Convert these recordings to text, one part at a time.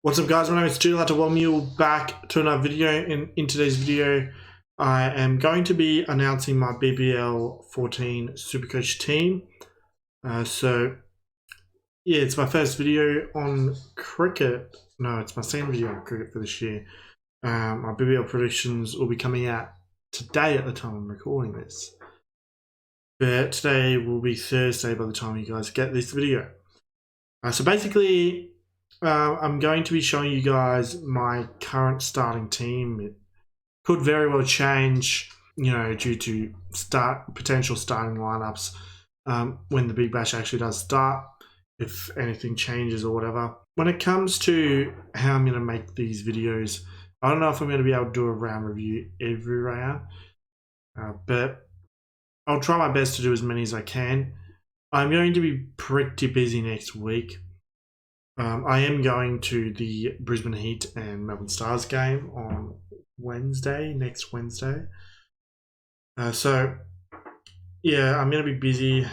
What's up guys, my name is Stoody. I'd like to welcome you back to another video. In today's video, I am going to be announcing my BBL14 Supercoach team. It's my first video on cricket. No, it's my second video on cricket for this year. My BBL predictions will be coming out today at the time I'm recording this. But today will be Thursday by the time you guys get this video. I'm going to be showing you guys my current starting team. It could very well change, due to potential starting lineups when the Big Bash actually does start, if anything changes or whatever. When it comes to how I'm going to make these videos, I don't know if I'm going to be able to do a round review every round, but I'll try my best to do as many as I can. I'm going to be pretty busy next week. I am going to the Brisbane Heat and Melbourne Stars game on next Wednesday. I'm going to be busy.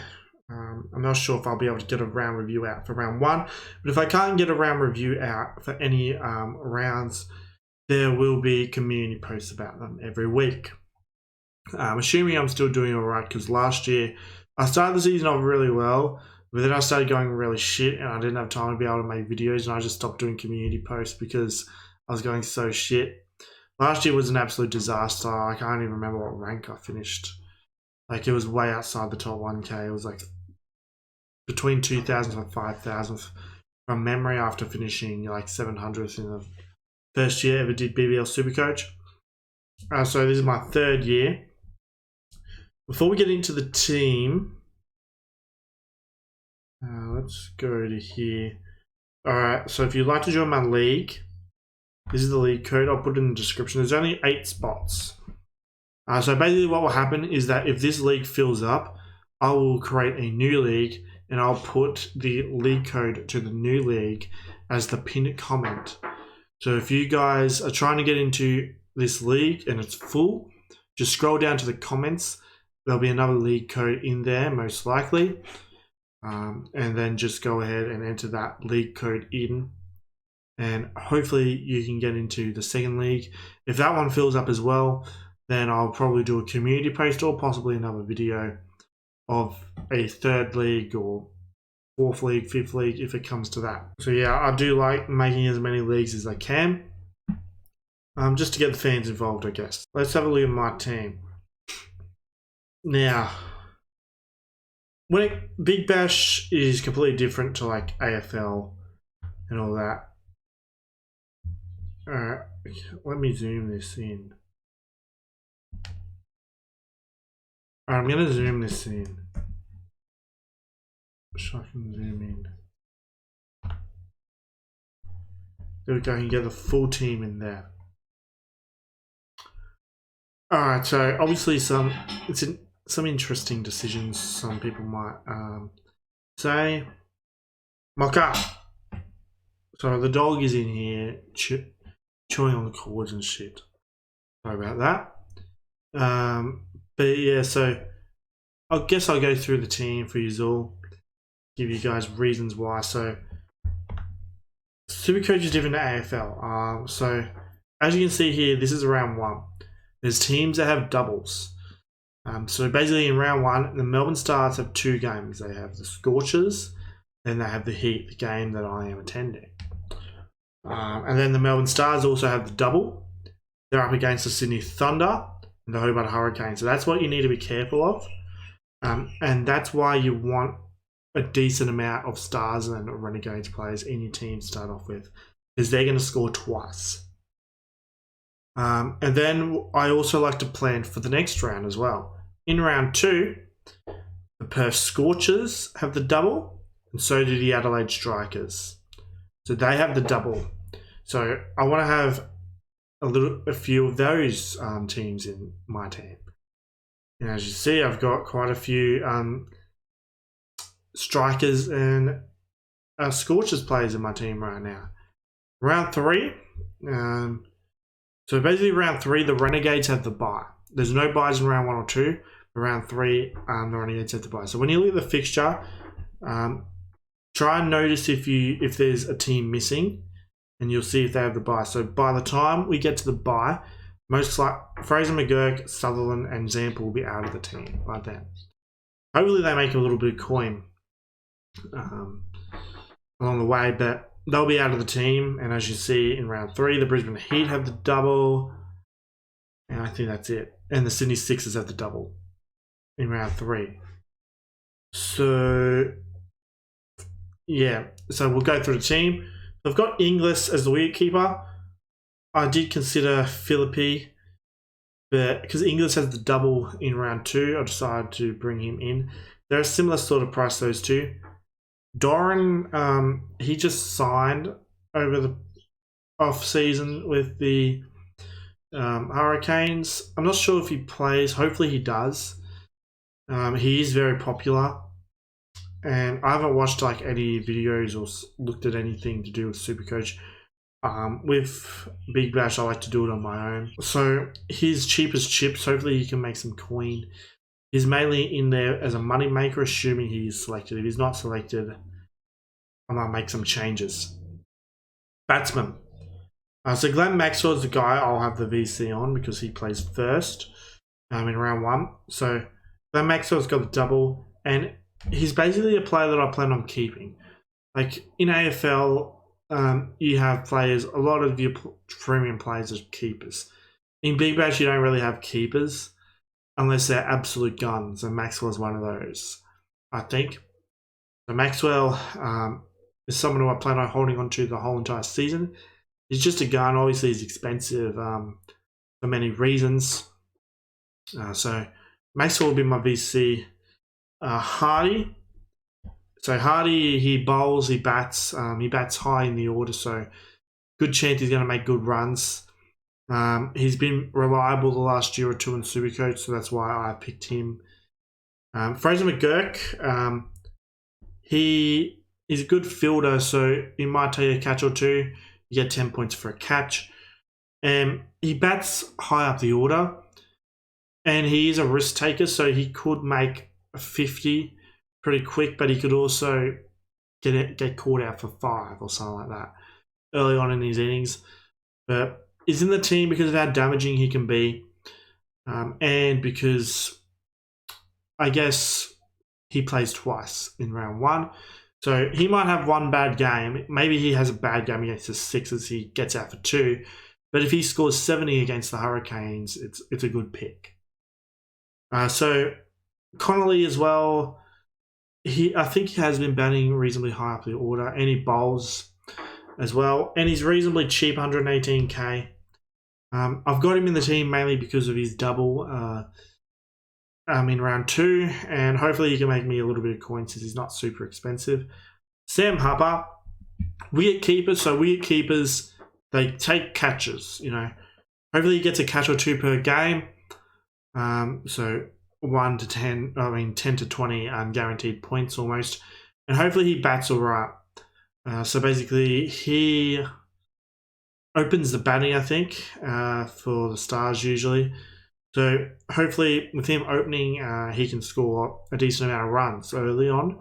I'm not sure if I'll be able to get a round review out for round one, but if I can't get a round review out for any rounds, there will be community posts about them every week. Assuming I'm still doing all right, because last year I started the season off really well, but then I started going really shit and I didn't have time to be able to make videos, and I just stopped doing community posts because I was going so shit. Last year was an absolute disaster. I can't even remember what rank I finished. Like, it was way outside the top 1k. It was like between 2,000 and 5,000 from memory, after finishing like 700th in the first year I ever did BBL Supercoach. So this is my third year. Before we get into the team, let's go to here. Alright, so if you'd like to join my league, this is the league code. I'll put it in the description. There's only 8 spots. So basically what will happen is that if this league fills up, I will create a new league and I'll put the league code to the new league as the pinned comment. So if you guys are trying to get into this league and it's full, just scroll down to the comments. There'll be another league code in there, most likely. And then just go ahead and enter that league code in, and hopefully you can get into the second league. If that one fills up as well, then I'll probably do a community post or possibly another video of a third league or fourth league, fifth league, if it comes to that. So yeah, I do like making as many leagues as I can, just to get the fans involved, I guess. Let's have a look at my team. Now, Big Bash is completely different to like AFL and all that. Alright, let me zoom this in. Alright, I'm going to zoom this in, so I can zoom in. There we go, I can get the full team in there. Alright, so obviously some interesting decisions some people might say. Mocha. So the dog is in here chewing on the cords and shit. Sorry about that. But yeah, so I guess I'll go through the team for you all, give you guys reasons why. So Supercoach is different to AFL. So as you can see here, this is round one. There's teams that have doubles. So basically in round one, the Melbourne Stars have 2 games. They have the Scorchers, then they have the Heat, the game that I am attending. And then the Melbourne Stars also have the double. They're up against the Sydney Thunder and the Hobart Hurricanes. So that's what you need to be careful of. And that's why you want a decent amount of Stars and Renegades players in your team to start off with, because they're going to score twice. And then I also like to plan for the next round as well. In round 2, the Perth Scorchers have the double, and so do the Adelaide Strikers. So they have the double. So I want to have a few of those teams in my team. And as you see, I've got quite a few Strikers and Scorchers players in my team right now. Round 3. So basically round 3, the Renegades have the bye. There's no byes in round 1 or 2. But round 3, the Renegades have the bye. So when you look at the fixture, try and notice if there's a team missing, and you'll see if they have the bye. So by the time we get to the bye, most like Fraser McGurk, Sutherland, and Zampa will be out of the team by then. Hopefully they make a little bit of coin along the way, but they'll be out of the team. And as you see in round 3, the Brisbane Heat have the double, and I think that's it. And the Sydney Sixers have the double in round 3. So yeah, so we'll go through the team. I've got Inglis as the wicketkeeper. I did consider Philippi, but because Inglis has the double in round 2, I decided to bring him in. They're a similar sort of price, those two. Doran, he just signed over the off season with the Hurricanes. I'm not sure if he plays. Hopefully he does. He is very popular, and I haven't watched like any videos or looked at anything to do with Supercoach. With Big Bash, I like to do it on my own. So his cheapest chips, hopefully he can make some coin. He's mainly in there as a money maker, assuming he's selected. If he's not selected, I might make some changes. Batsman. So Glenn Maxwell is the guy I'll have the VC on because he plays first in round 1. So Glenn Maxwell's got the double, and he's basically a player that I plan on keeping. Like in AFL, you have players, a lot of your premium players are keepers. In Big Bash, you don't really have keepers unless they're absolute guns, and Maxwell is one of those, I think. So Maxwell is someone who I plan on holding on to the whole entire season. He's just a gun. Obviously, he's expensive for many reasons. So Maxwell will be my VC. Hardy. So Hardy, he bowls, he bats high in the order, so good chance he's going to make good runs. He's been reliable the last year or two in Supercoach, so that's why I picked him. Fraser McGurk, he is a good fielder, so he might take a catch or two. You get 10 points for a catch. And he bats high up the order, and he is a risk taker, so he could make a 50 pretty quick, but he could also get caught out for 5 or something like that early on in his innings. But he's in the team because of how damaging he can be, and because I guess he plays twice in round 1. So he might have one bad game. Maybe he has a bad game against the Sixers. He gets out for 2. But if he scores 70 against the Hurricanes, it's a good pick. So Connolly as well. I think he has been batting reasonably high up the order, and he bowls as well, and he's reasonably cheap, 118k. I've got him in the team mainly because of his double in round 2, and hopefully he can make me a little bit of coin since he's not super expensive. Sam Harper, wicket keepers. So wicket keepers, they take catches. Hopefully he gets a catch or 2 per game. So 1 to 10, 10 to 20 guaranteed points almost. And hopefully he bats all right. So basically he opens the batting, I think, for the Stars usually. So hopefully with him opening, he can score a decent amount of runs early on.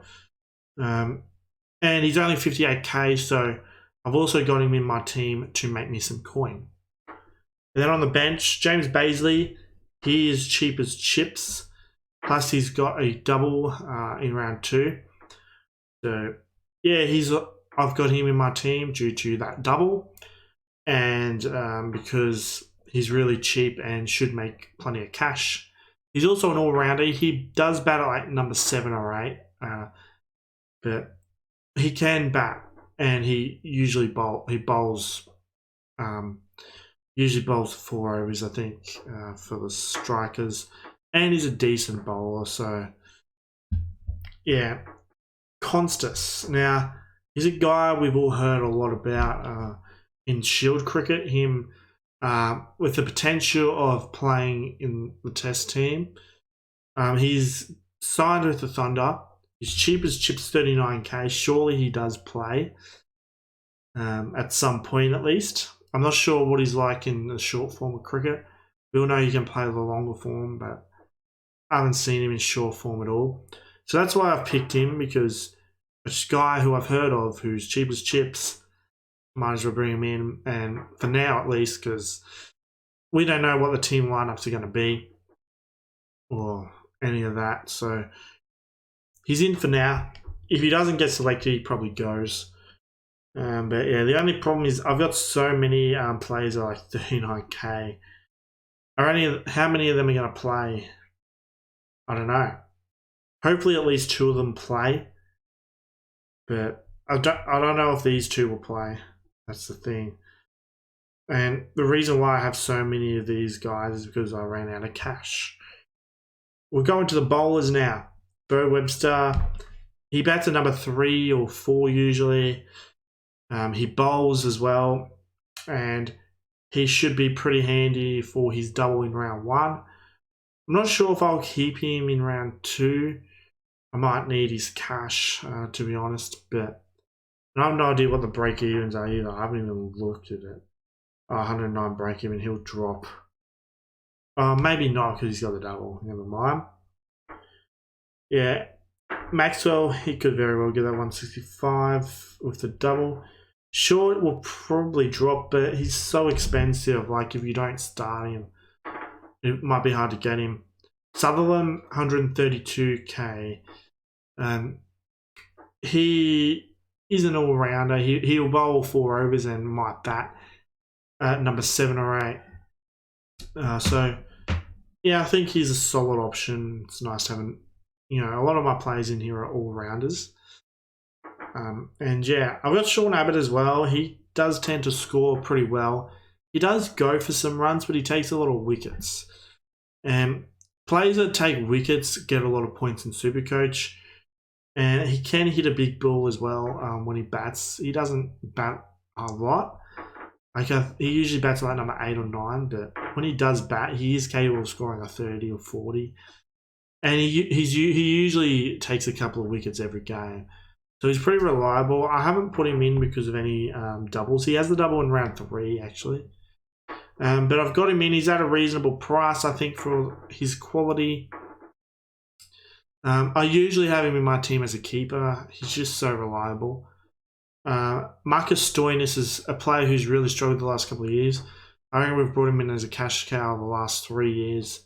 And he's only 58k, so I've also got him in my team to make me some coin. And then on the bench, James Bazley, he is cheap as chips. Plus, he's got a double in round 2. So, yeah, I've got him in my team due to that double. And because he's really cheap and should make plenty of cash. He's also an all-rounder. He does bat at like number 7 or 8. But he can bat. And he usually bowls... usually bowls 4 overs, I think, for the strikers. And he's a decent bowler, so yeah. Constas. Now, he's a guy we've all heard a lot about in Shield cricket. Him with the potential of playing in the Test team. He's signed with the Thunder. His cheapest chip's 39k. Surely he does play at some point at least. I'm not sure what he's like in the short form of cricket. We all know he can play the longer form, but I haven't seen him in short form at all. So that's why I've picked him, because a guy who I've heard of, who's cheap as chips, might as well bring him in, and for now at least, because we don't know what the team lineups are going to be or any of that. So he's in for now. If he doesn't get selected, he probably goes. But yeah, the only problem is I've got so many players that are like 39k. How many of them are going to play? I don't know. Hopefully, at least 2 of them play. But I don't know if these 2 will play. That's the thing. And the reason why I have so many of these guys is because I ran out of cash. We're going to the bowlers now. Bo Webster, he bats at number 3 or 4 usually. He bowls as well, and he should be pretty handy for his double in round 1. I'm not sure if I'll keep him in round 2. I might need his cash, to be honest, but I have no idea what the break-evens are either. I haven't even looked at it. 109 break-even, he'll drop. Maybe not because he's got the double. Never mind. Yeah, Maxwell, he could very well get that 165 with the double. Sure, it will probably drop, but he's so expensive. Like, if you don't start him, it might be hard to get him. Sutherland, 132k. He is an all-rounder. He'll bowl 4 overs and might bat at number 7 or 8. So, yeah, I think he's a solid option. It's nice to have a lot of my players in here are all-rounders. And yeah, I've got Sean Abbott as well. He does tend to score pretty well. He does go for some runs, but he takes a lot of wickets. And players that take wickets get a lot of points in Supercoach. And he can hit a big ball as well when he bats. He doesn't bat a lot. He usually bats like number 8 or 9, but when he does bat, he is capable of scoring a 30 or 40. And he usually takes a couple of wickets every game. So he's pretty reliable. I haven't put him in because of any doubles. He has the double in round 3, actually. But I've got him in. He's at a reasonable price, I think, for his quality. I usually have him in my team as a keeper. He's just so reliable. Marcus Stoinis is a player who's really struggled the last couple of years. I think we've brought him in as a cash cow the last 3 years.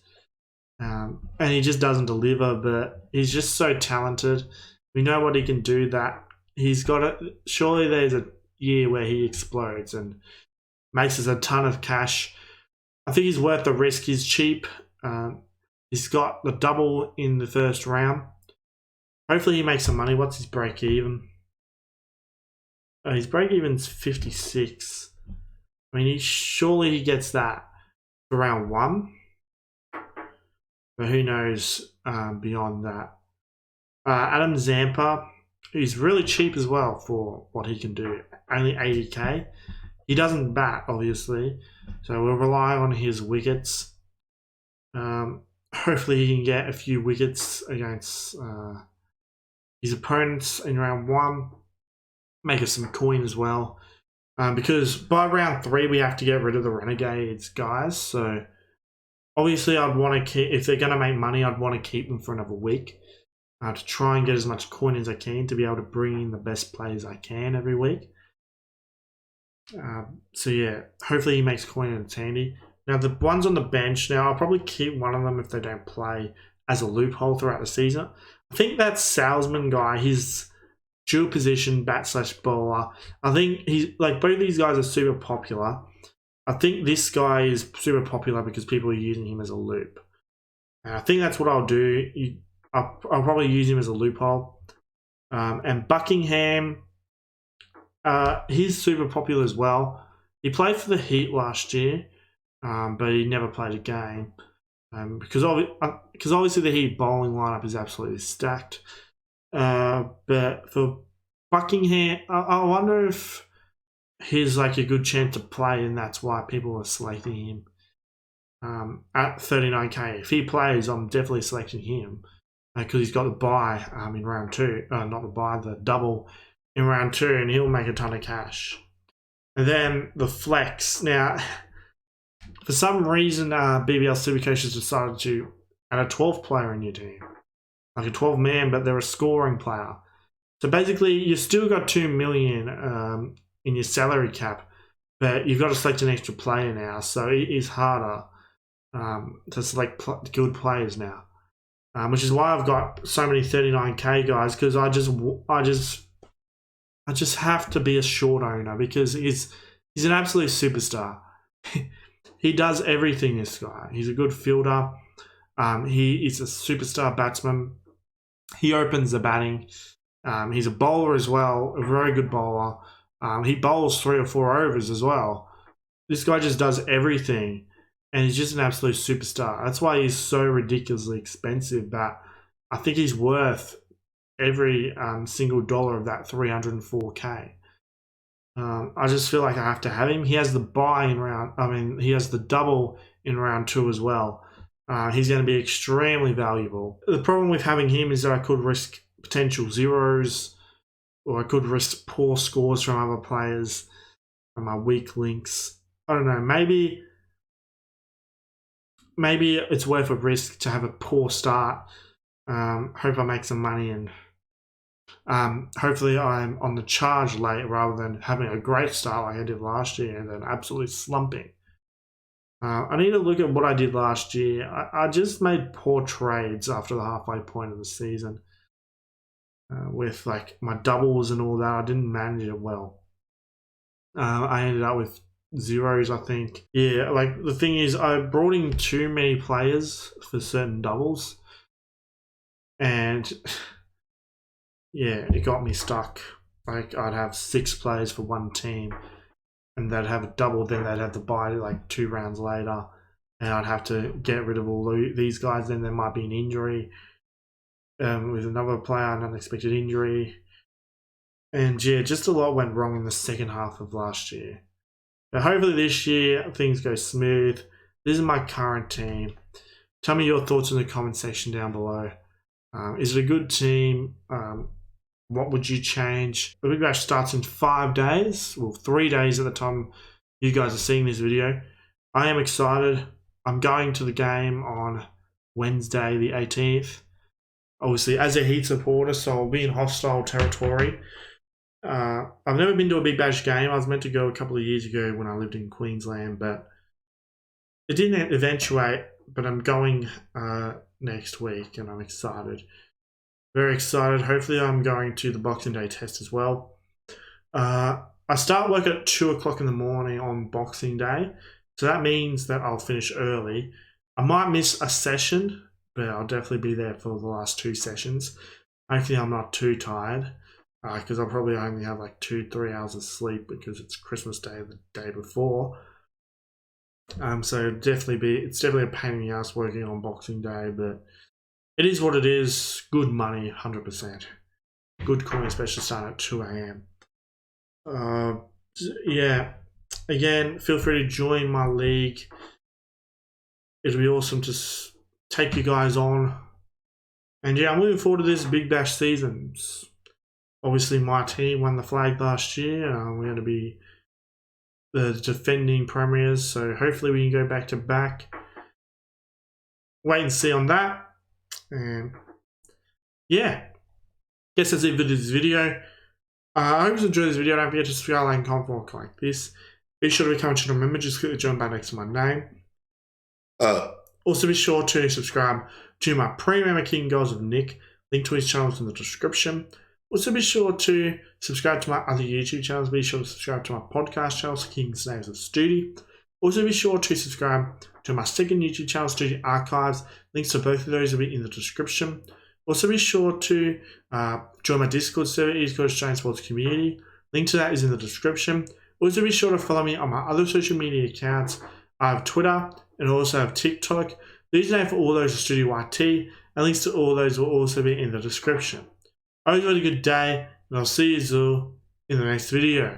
And he just doesn't deliver, but he's just so talented. We know what he can do. That he's got it. Surely there's a year where he explodes and makes us a ton of cash. I think he's worth the risk. He's cheap. He's got the double in the first round. Hopefully he makes some money. What's his break even? His break even's 56. I mean, surely he gets that for round 1. But who knows beyond that. Adam Zampa, he's really cheap as well for what he can do. Only 80k. He doesn't bat, obviously. So we'll rely on his wickets. Hopefully he can get a few wickets against his opponents in round 1. Make us some coin as well. Because by round 3, we have to get rid of the Renegades guys. So obviously I'd want to keep, if they're going to make money, I'd want to keep them for another week. To try and get as much coin as I can to be able to bring in the best players I can every week. So yeah, hopefully he makes coin and it's handy. Now the ones on the bench, now I'll probably keep one of them if they don't play as a loophole throughout the season. I think that Salesman guy, he's dual position bat/bowler. I think he's like, both of these guys are super popular. I think this guy is super popular because people are using him as a loop. And I think that's what I'll do. I'll probably use him as a loophole. And Buckingham, he's super popular as well. He played for the Heat last year, but he never played a game. Because obviously the Heat bowling lineup is absolutely stacked. But for Buckingham, I wonder if he's like a good chance to play, and that's why people are selecting him at 39k. If he plays, I'm definitely selecting him. Because he's got the bye in round 2. Not the bye, the double in round 2, and he'll make a ton of cash. And then the flex. Now, for some reason, BBL Supercoach has decided to add a 12th player in your team. Like a 12-man, but they're a scoring player. So basically, you've still got 2 million in your salary cap, but you've got to select an extra player now, so it is harder to select good players now, which is why I've got so many 39k guys, because I just have to be a short owner because he's an absolute superstar. He does everything, this guy. He's a good fielder. He is a superstar batsman. He opens the batting. He's a bowler as well, a very good bowler. He bowls 3 or 4 overs as well. This guy just does everything, and he's just an absolute superstar. That's why he's so ridiculously expensive, but I think he's worth every single dollar of that 304k. I just feel like I have to have him. He has the bye in round. He has the double in round 2 as well. He's going to be extremely valuable. The problem with having him is that I could risk potential zeros, or I could risk poor scores from other players, from my weak links. I don't know. Maybe it's worth a risk to have a poor start. Hope I make some money, and hopefully I'm on the charge late rather than having a great start like I did last year and then absolutely slumping. I need to look at what I did last year. I just made poor trades after the halfway point of the season. With like my doubles and all that, I didn't manage it well. I ended up with zeros, I think. Yeah, like the thing is, I brought in too many players for certain doubles, and yeah, it got me stuck. Like I'd have 6 players for one team, and they'd have a double, then they'd have to buy like 2 rounds later, and I'd have to get rid of all these guys. Then there might be an injury with another player, an unexpected injury, and yeah, just a lot went wrong in the second half of last year. But hopefully this year things go smooth. This is my current team. Tell me your thoughts in the comment section down below. Is it a good team? What would you change? The Big Bash starts in 5 days, well 3 days at the time you guys are seeing this video. I am excited. I'm going to the game on Wednesday the 18th. Obviously as a Heat supporter, so I'll be in hostile territory. I've never been to a Big Bash game. I was meant to go a couple of years ago when I lived in Queensland, but it didn't eventuate. But I'm going next week, and I'm excited. Very excited. Hopefully I'm going to the Boxing Day test as well. I start work at 2 o'clock in the morning on Boxing Day, so that means that I'll finish early. I might miss a session, but I'll definitely be there for the last 2 sessions. Hopefully I'm not too tired, because I'll probably only have like 2-3 hours of sleep because it's Christmas Day the day before. So it's definitely a pain in the ass working on Boxing Day, but it is what it is. Good money, 100%. Good coin, especially starting at 2 a.m. Yeah. Again, feel free to join my league. It'll be awesome to take you guys on. And yeah, I'm looking forward to this Big Bash season. Obviously, my team won the flag last year. We're going to be the defending premiers, so hopefully we can go back to back. Wait and see on that. And yeah, guess that's it for this video. I hope you enjoyed this video. Don't forget to subscribe, like, and comment for more like this. Be sure to become a channel member. Just click the join button next to my name. Also be sure to subscribe to my premium King Goals of Nick. Link to his channel is in the description. Also be sure to subscribe to my other YouTube channels. Be sure to subscribe to my podcast channels, King's Names of Stoody. Also be sure to subscribe to my second YouTube channel, Stoody Archives. Links to both of those will be in the description. Also be sure to join my Discord server, East Coast Australian Sports Community. Link to that is in the description. Also be sure to follow me on my other social media accounts. I have Twitter and also have TikTok. The username for all those is Stoody YT, and links to all those will also be in the description. I hope you had a good day, and I'll see you all in the next video.